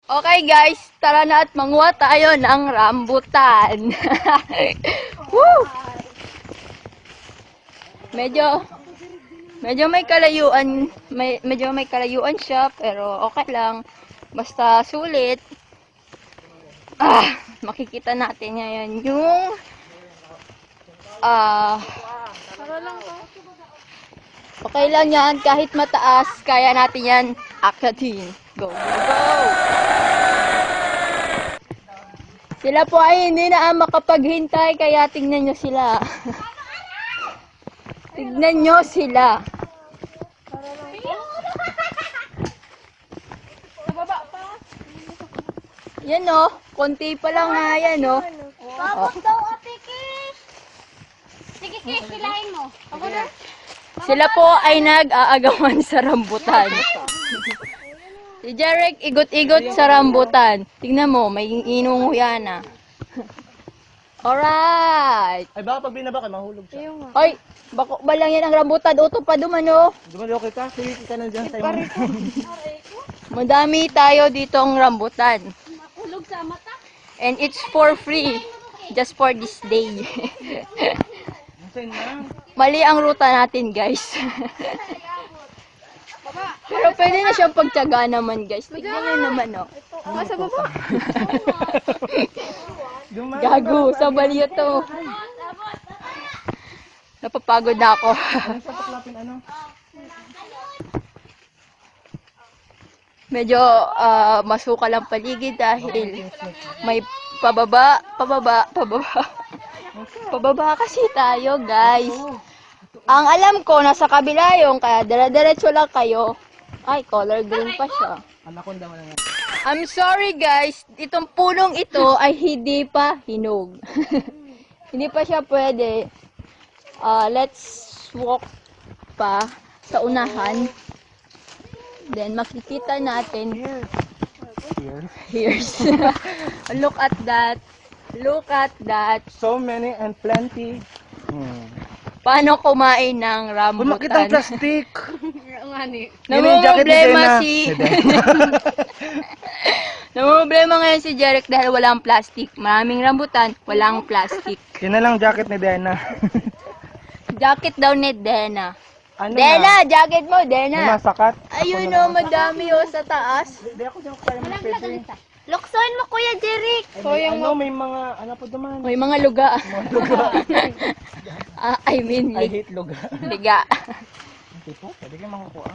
Okay guys, tara na at manguha tayo ng rambutan. Woo! Medyo may kalayuan, medyo may kalayuan siya, pero okay lang. Basta sulit. Makikita natin ngayon yung okay lang yan, kahit mataas, kaya natin yan akyatin. Go, go, go! Sila po ay hindi na makapaghintay, kaya tingnan nyo sila. Tignan nyo sila. Yan o, konti pa lang nga yan o. Babak daw, Ate Kish. Sige, Kish, silahin mo. Ako na. Sila po ay nag-aagawan sa rambutan. Si Jarek, igot-igot sa rambutan. Tingnan mo, may inunguya na. Alright. Ay, baka pag binaba ka, mahulog siya. Ay, bako ba lang yan ang rambutan? Uto pa dumano. Dumalo kita, sige ka na dyan tayo. Madami tayo ditong rambutan. Ulog sa mata. And it's for free. Just for this day. Nasaan na? Mali ang ruta natin, guys. Pero pwede na siyang pagtyaga naman, guys. Tignan nyo naman, oh. Sa baba. Gago, sa balyo to. Napapagod na ako. Sa paklapin, ano? Medyo masukal ang paligid dahil may pababa. Pababa kasi tayo, guys. Ang alam ko, nasa kabila yung, kaya dire-diretso lang kayo. Ay, color green pa siya. Anaconda mo na yan. I'm sorry, guys. Itong punong ito ay hindi pa hinog. Hindi pa siya pwede. Let's walk pa sa unahan. Then, makikita natin. Here's. Look at that. Look at that. So many and plenty. Paano kumain ng Makita ang rambutan? plastic. Namumroblema Namumroblema ngayon si Jarek dahil walang plastic. Maraming rambutan, walang plastic. Yun na lang jacket ni Dena. Jacket daw ni Dena. Ano Dena, jacket mo, na? Dena. Masakat? Ayun o, madami o sa taas. Hindi ako dyan kaya mag-pwede. Luksoin mo, Kuya Jeric. Ano, may mga, ano po duman? May mga luga. I mean, I hate luga. liga. Hindi po, pwede kayo makakuha.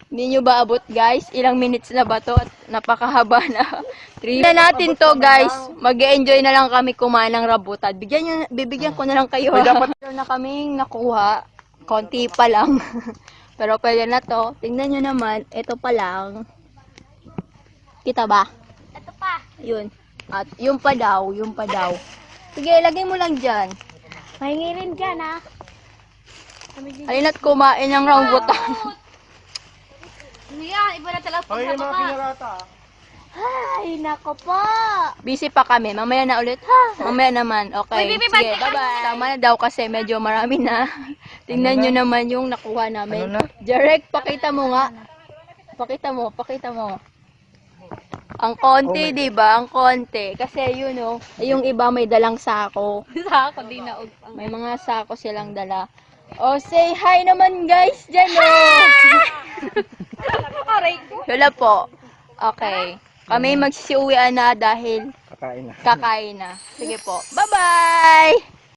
Hindi nyo ba abot, guys? Ilang minutes na ba to? At napakahaba na. 3 na natin to, guys. Mag-enjoy na lang kami kumain ng rambutan. Bibigyan ko na lang kayo. Uy, dapat- Meron na kaming nakuha. Konti pa lang. Pero pwede na to. Tingnan nyo naman. Ito pa lang. Kita ba? Ito pa. Yun. At yung pa daw. Sige, lagay mo lang dyan. Mahingi rin dyan, ha? Halina't kumain ng rambutan. Ano yan? Iba na talaga Ay, yung mga pagbaba. pinarata. Ay, nako po. Busy pa kami. Mamaya na ulit. Mamaya naman. Okay. Uy, Bibi, Sige, bye-bye. bye-bye. Tama na daw kasi medyo marami na. Tingnan Ano nyo na? naman yung nakuha namin. Ano na? Jarek, pakita mo nga. Pakita mo. Ang konti, Oh my- di ba? Ang konti. Kasi yun, oh. Yung iba may dalang sako. Sako, di na ugpang. May mga sako silang dala. Oh, say hi naman, guys, dyan, oh. Aray ko. Wala po. Okay. Kami magsisiuwian na dahil Kakain na. kakain na. Sige po. Bye-bye!